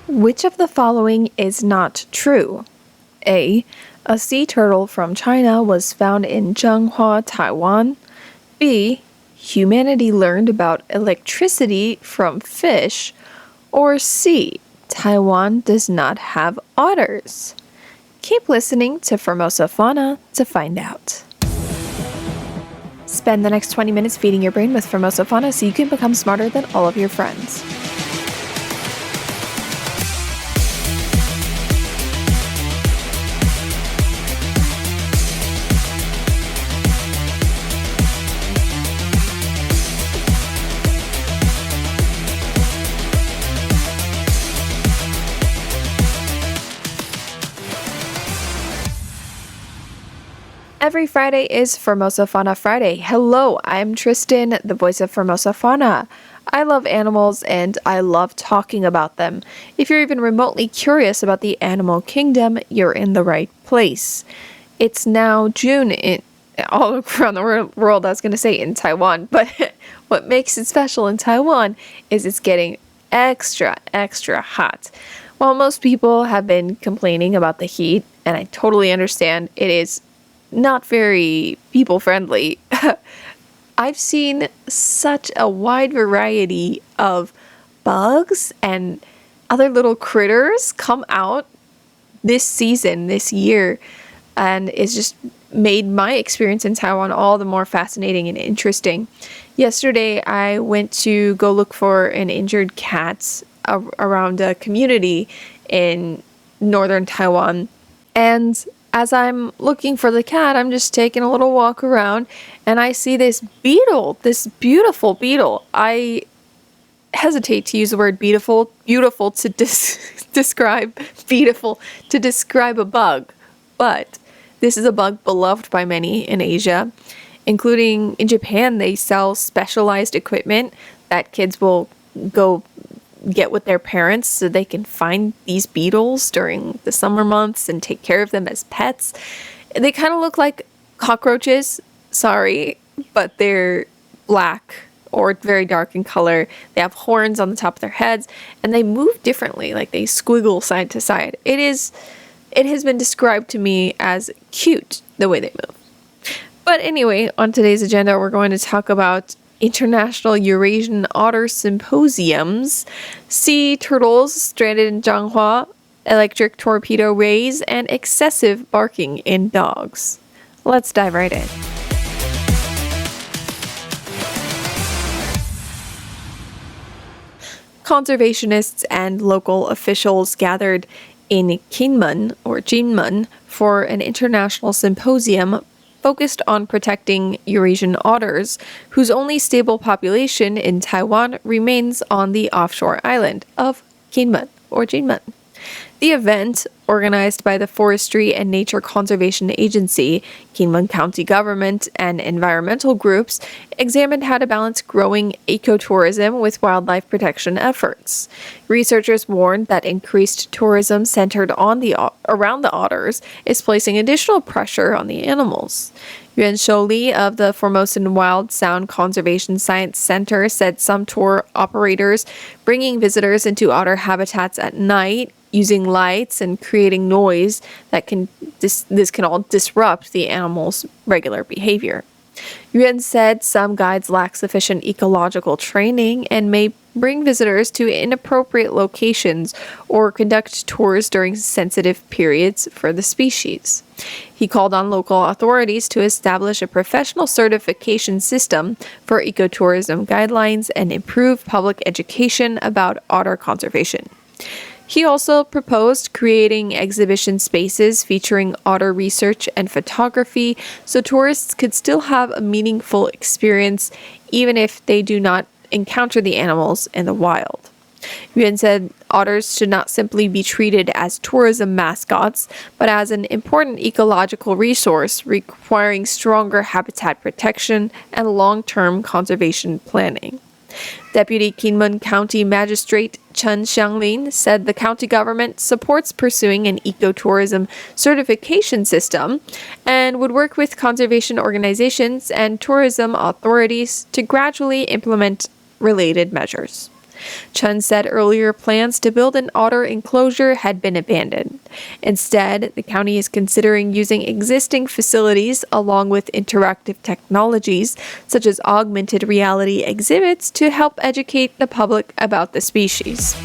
Which of the following is not true? A. A sea turtle from China was found in Changhua, Taiwan. B. Humanity learned about electricity from fish. Or C. Taiwan does not have otters. Keep listening to Formosa Fauna to find out. Spend the next 20 minutes feeding your brain with Formosa Fauna so you can become smarter than all of your friends. Every Friday is Formosa Fauna Friday. Hello, I'm Tristan, the voice of Formosa Fauna. I love animals and I love talking about them. If you're even remotely curious about the animal kingdom, you're in the right place. It's now June all around the world, I was going to say in Taiwan, but what makes it special in Taiwan is it's getting extra hot. While most people have been complaining about the heat, and I totally understand, it is not very people-friendly. I've seen such a wide variety of bugs and other little critters come out this season, this year, and it's just made my experience in Taiwan all the more fascinating and interesting. Yesterday, I went to go look for an injured cat around a community in northern Taiwan, and as I'm looking for the cat, I'm just taking a little walk around and I see this beetle, this beautiful beetle. I hesitate to use the word beautiful to describe a bug, but this is a bug beloved by many in Asia, including in Japan. They sell specialized equipment that kids will go get with their parents so they can find these beetles during the summer months and take care of them as pets. They kind of look like cockroaches, sorry, but they're black or very dark in color. They have horns on the top of their heads and they move differently, like they squiggle side to side. It has been described to me as cute the way they move. But anyway, on today's agenda, we're going to talk about International Eurasian Otter Symposiums, sea turtles stranded in Changhua, electric torpedo rays, and excessive barking in dogs. Let's dive right in. Conservationists and local officials gathered in Jinmen for an international symposium focused on protecting Eurasian otters, whose only stable population in Taiwan remains on the offshore island of Jinmen. The event, organized by the Forestry and Nature Conservation Agency, Jinmen County government, and environmental groups, examined how to balance growing ecotourism with wildlife protection efforts. Researchers warned that increased tourism centered on around the otters is placing additional pressure on the animals. Yuan Shouli of the Formosan Wild Sound Conservation Science Center said some tour operators bringing visitors into otter habitats at night, using lights and creating noise that this can all disrupt the animals' regular behavior. Yuan said some guides lack sufficient ecological training and may bring visitors to inappropriate locations or conduct tours during sensitive periods for the species. He called on local authorities to establish a professional certification system for ecotourism guidelines and improve public education about otter conservation. He also proposed creating exhibition spaces featuring otter research and photography so tourists could still have a meaningful experience even if they do not encounter the animals in the wild. Yuan said otters should not simply be treated as tourism mascots, but as an important ecological resource requiring stronger habitat protection and long-term conservation planning. Deputy Jinmen County Magistrate Chen Xianglin said the county government supports pursuing an ecotourism certification system and would work with conservation organizations and tourism authorities to gradually implement related measures. Chen said earlier plans to build an otter enclosure had been abandoned. Instead, the county is considering using existing facilities along with interactive technologies such as augmented reality exhibits to help educate the public about the species.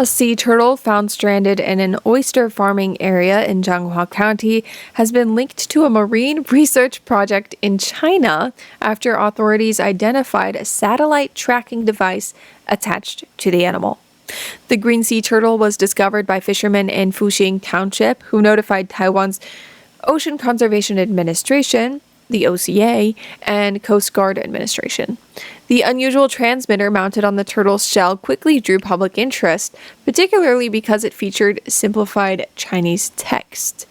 A sea turtle found stranded in an oyster farming area in Changhua County has been linked to a marine research project in China after authorities identified a satellite tracking device attached to the animal. The green sea turtle was discovered by fishermen in Fuxing Township who notified Taiwan's Ocean Conservation Administration, the OCA, and Coast Guard Administration. The unusual transmitter mounted on the turtle's shell quickly drew public interest, particularly because it featured simplified Chinese text.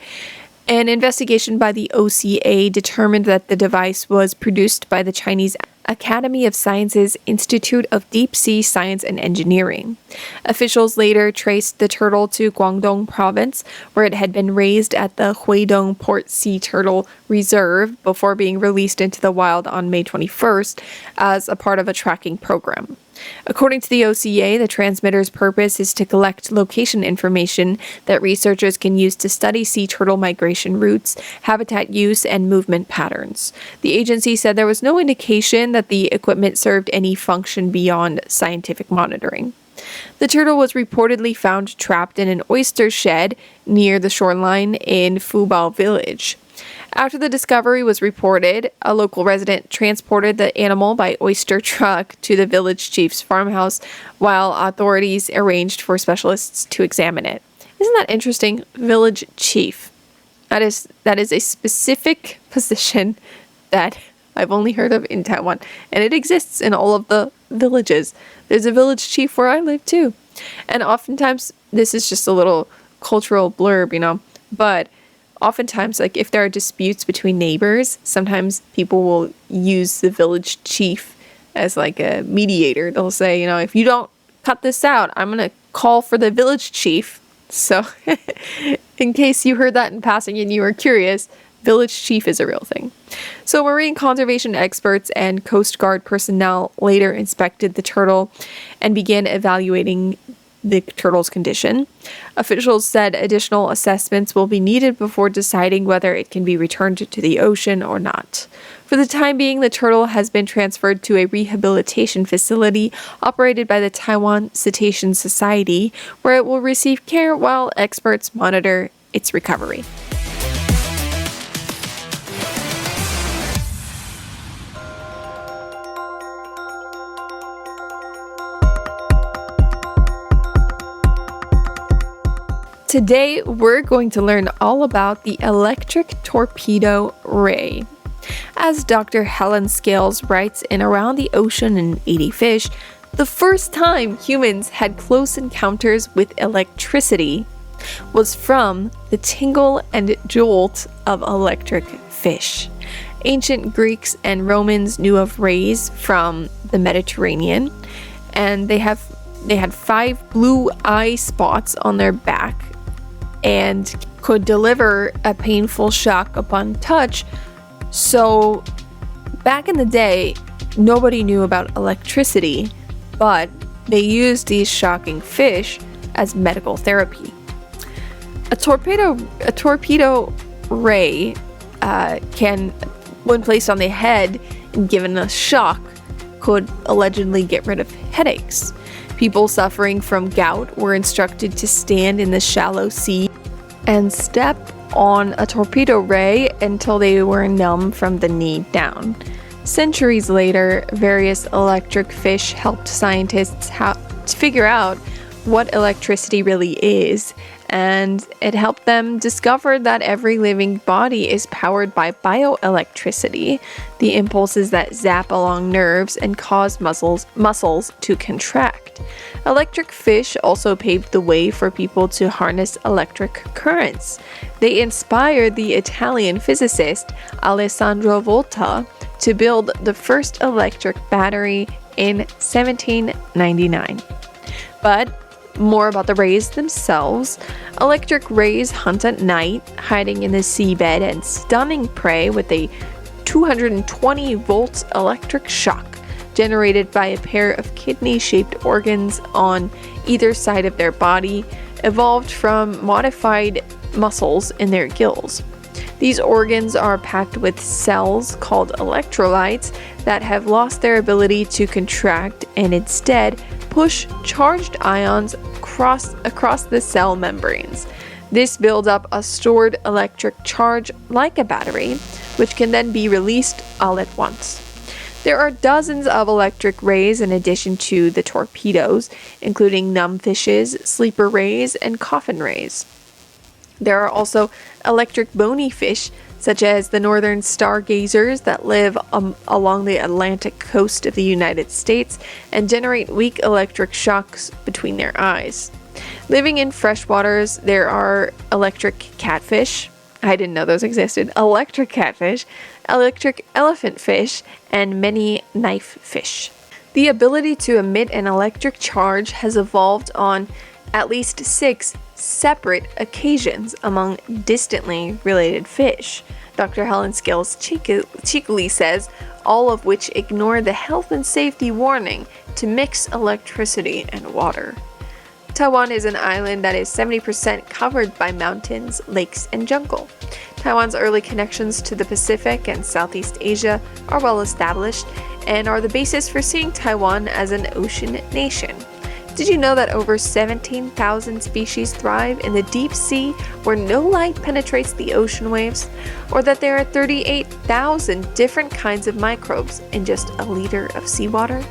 An investigation by the OCA determined that the device was produced by the Chinese Academy of Sciences Institute of Deep Sea Science and Engineering. Officials later traced the turtle to Guangdong province, where it had been raised at the Huidong Port Sea Turtle Reserve before being released into the wild on May 21st as a part of a tracking program. According to the OCA, the transmitter's purpose is to collect location information that researchers can use to study sea turtle migration routes, habitat use, and movement patterns. The agency said there was no indication that the equipment served any function beyond scientific monitoring. The turtle was reportedly found trapped in an oyster shed near the shoreline in Fubao village. After the discovery was reported, a local resident transported the animal by oyster truck to the village chief's farmhouse while authorities arranged for specialists to examine it. Isn't that interesting? Village chief. That is a specific position that I've only heard of in Taiwan, and it exists in all of the villages. There's a village chief where I live too. And oftentimes, this is just a little cultural blurb, but oftentimes, like if there are disputes between neighbors, sometimes people will use the village chief as like a mediator. They'll say, if you don't cut this out, I'm going to call for the village chief. So in case you heard that in passing and you were curious, village chief is a real thing. So marine conservation experts and Coast Guard personnel later inspected the turtle and began evaluating the turtle's condition. Officials said additional assessments will be needed before deciding whether it can be returned to the ocean or not. For the time being, the turtle has been transferred to a rehabilitation facility operated by the Taiwan Cetacean Society, where it will receive care while experts monitor its recovery. Today, we're going to learn all about the electric torpedo ray. As Dr. Helen Scales writes in Around the Ocean and 80 Fish, the first time humans had close encounters with electricity was from the tingle and jolt of electric fish. Ancient Greeks and Romans knew of rays from the Mediterranean, and they had 5 blue eye spots on their back and could deliver a painful shock upon touch. So back in the day, nobody knew about electricity, but they used these shocking fish as medical therapy. A torpedo ray can, when placed on the head and given a shock, could allegedly get rid of headaches. People suffering from gout were instructed to stand in the shallow sea and step on a torpedo ray until they were numb from the knee down. Centuries later, various electric fish helped scientists to figure out what electricity really is, and it helped them discover that every living body is powered by bioelectricity, the impulses that zap along nerves and cause muscles to contract. Electric fish also paved the way for people to harness electric currents. They inspired the Italian physicist Alessandro Volta to build the first electric battery in 1799. But more about the rays themselves. Electric rays hunt at night, hiding in the seabed and stunning prey with a 220-volt electric shock generated by a pair of kidney-shaped organs on either side of their body, evolved from modified muscles in their gills. These organs are packed with cells called electrolytes that have lost their ability to contract and instead push charged ions across the cell membranes. This builds up a stored electric charge like a battery, which can then be released all at once. There are dozens of electric rays in addition to the torpedoes, including numbfishes, sleeper rays, and coffin rays. There are also electric bony fish, such as the northern stargazers that live along the Atlantic coast of the United States and generate weak electric shocks between their eyes. Living in freshwaters, there are electric catfish. I didn't know those existed. Electric catfish, electric elephant fish, and many knife fish. The ability to emit an electric charge has evolved on at least 6 separate occasions among distantly related fish. Dr. Helen Scales cheekily says, all of which ignore the health and safety warning to mix electricity and water. Taiwan is an island that is 70% covered by mountains, lakes, and jungle. Taiwan's early connections to the Pacific and Southeast Asia are well established and are the basis for seeing Taiwan as an ocean nation. Did you know that over 17,000 species thrive in the deep sea where no light penetrates the ocean waves? Or that there are 38,000 different kinds of microbes in just a liter of seawater?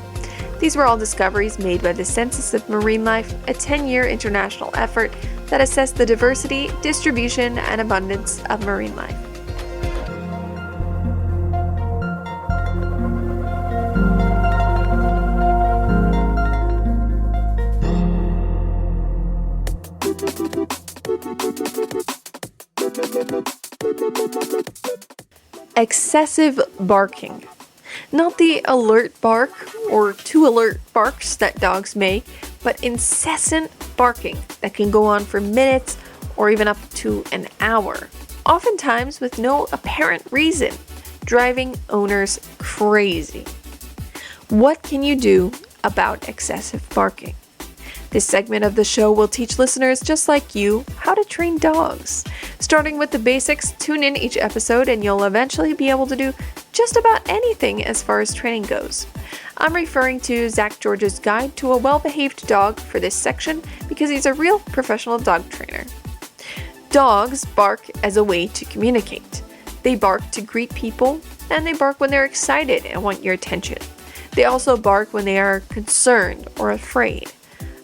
These were all discoveries made by the Census of Marine Life, a 10-year international effort that assessed the diversity, distribution, and abundance of marine life. Excessive barking. Not the alert bark or too alert barks that dogs make, but incessant barking that can go on for minutes or even up to an hour, oftentimes with no apparent reason, driving owners crazy. What can you do about excessive barking? This segment of the show will teach listeners just like you how to train dogs. Starting with the basics, tune in each episode and you'll eventually be able to do just about anything as far as training goes. I'm referring to Zach George's Guide to a Well-Behaved Dog for this section because he's a real professional dog trainer. Dogs bark as a way to communicate. They bark to greet people, and they bark when they're excited and want your attention. They also bark when they are concerned or afraid.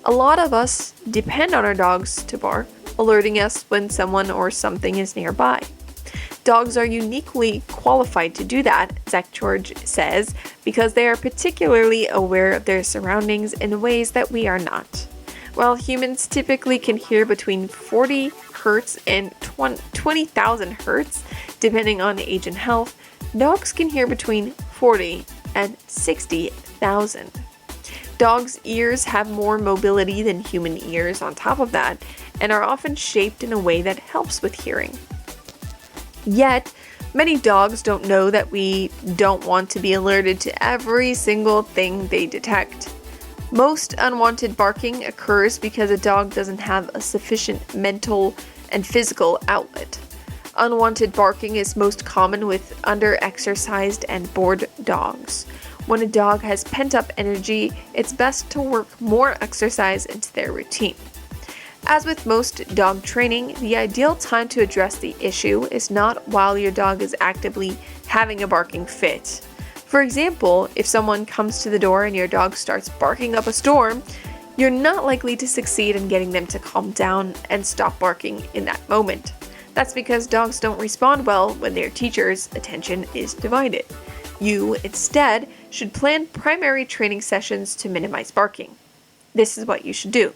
A lot of us depend on our dogs to bark, alerting us when someone or something is nearby. Dogs are uniquely qualified to do that, Zach George says, because they are particularly aware of their surroundings in ways that we are not. While humans typically can hear between 40 Hz and 20,000 Hz, depending on age and health, dogs can hear between 40 and 60,000. Dogs' ears have more mobility than human ears on top of that, and are often shaped in a way that helps with hearing. Yet, many dogs don't know that we don't want to be alerted to every single thing they detect. Most unwanted barking occurs because a dog doesn't have a sufficient mental and physical outlet. Unwanted barking is most common with under-exercised and bored dogs. When a dog has pent-up energy, it's best to work more exercise into their routine. As with most dog training, the ideal time to address the issue is not while your dog is actively having a barking fit. For example, if someone comes to the door and your dog starts barking up a storm, you're not likely to succeed in getting them to calm down and stop barking in that moment. That's because dogs don't respond well when their teacher's attention is divided. You, instead, should plan primary training sessions to minimize barking. This is what you should do.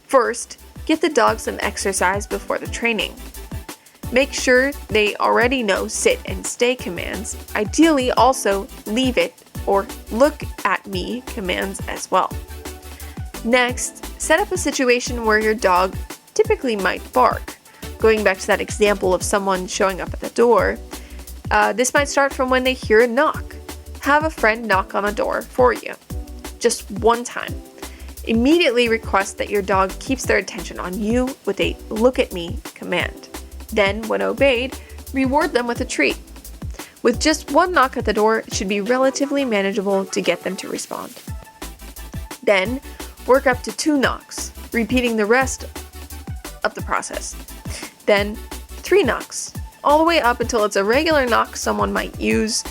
First, give the dog some exercise before the training. Make sure they already know sit and stay commands, ideally also leave it or look at me commands as well. Next, set up a situation where your dog typically might bark. Going back to that example of someone showing up at the door, This might start from when they hear a knock. Have a friend knock on a door for you. Just one time. Immediately request that your dog keeps their attention on you with a look at me command. Then, when obeyed, reward them with a treat. With just one knock at the door, it should be relatively manageable to get them to respond. Then, work up to 2 knocks, repeating the rest of the process. Then, 3 knocks, all the way up until it's a regular knock someone might use,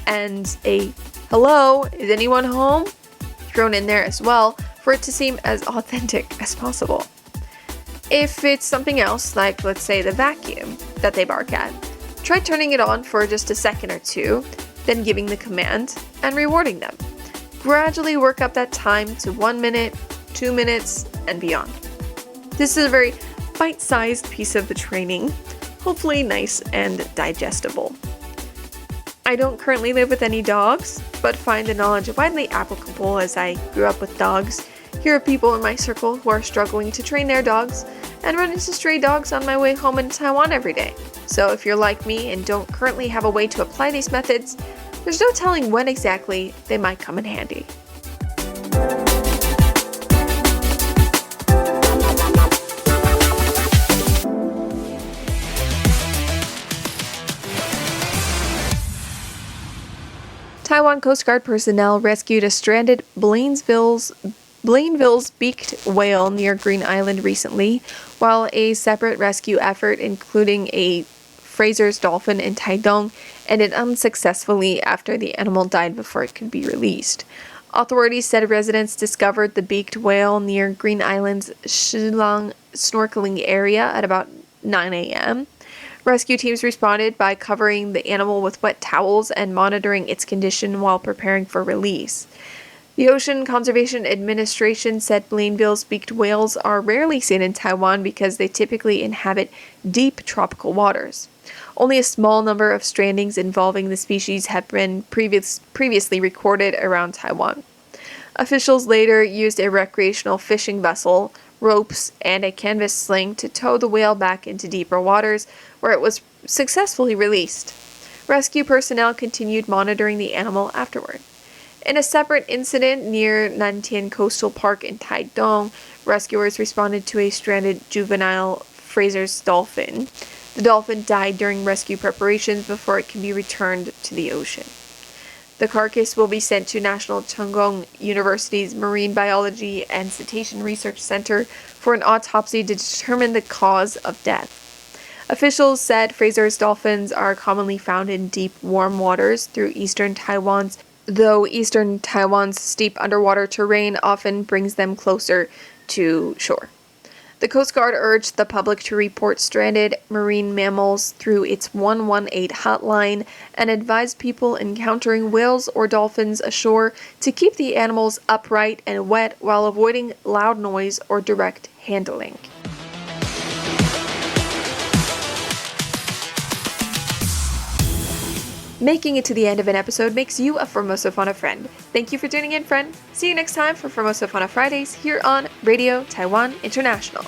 and a "hello, is anyone home?" thrown in there as well, for it to seem as authentic as possible. If it's something else, like let's say the vacuum that they bark at, try turning it on for just a second or two, then giving the command and rewarding them. Gradually work up that time to 1 minute, 2 minutes, and beyond. This is a very bite-sized piece of the training, hopefully nice and digestible. I don't currently live with any dogs, but find the knowledge widely applicable as I grew up with dogs, hear of people in my circle who are struggling to train their dogs, and run into stray dogs on my way home in Taiwan every day. So if you're like me and don't currently have a way to apply these methods, there's no telling when exactly they might come in handy. Taiwan Coast Guard personnel rescued a stranded Blainville's beaked whale near Green Island recently, while a separate rescue effort, including a Fraser's dolphin in Taiwan, ended unsuccessfully after the animal died before it could be released. Authorities said residents discovered the beaked whale near Green Island's Shillong snorkeling area at about 9 a.m. Rescue teams responded by covering the animal with wet towels and monitoring its condition while preparing for release. The Ocean Conservation Administration said Blainville's beaked whales are rarely seen in Taiwan because they typically inhabit deep tropical waters. Only a small number of strandings involving the species have been previously recorded around Taiwan. Officials later used a recreational fishing vessel, ropes, and a canvas sling to tow the whale back into deeper waters, where it was successfully released. Rescue personnel continued monitoring the animal afterward. In a separate incident near Nantian Coastal Park in Taitung, rescuers responded to a stranded juvenile Fraser's dolphin. The dolphin died during rescue preparations before it can be returned to the ocean. The carcass will be sent to National Changhua University's Marine Biology and Cetacean Research Center for an autopsy to determine the cause of death. Officials said Fraser's dolphins are commonly found in deep, warm waters through eastern Taiwan's, though eastern Taiwan's steep underwater terrain often brings them closer to shore. The Coast Guard urged the public to report stranded marine mammals through its 118 hotline and advised people encountering whales or dolphins ashore to keep the animals upright and wet while avoiding loud noise or direct handling. Making it to the end of an episode makes you a Formosa Fauna friend. Thank you for tuning in, friend. See you next time for Formosa Fauna Fridays here on Radio Taiwan International.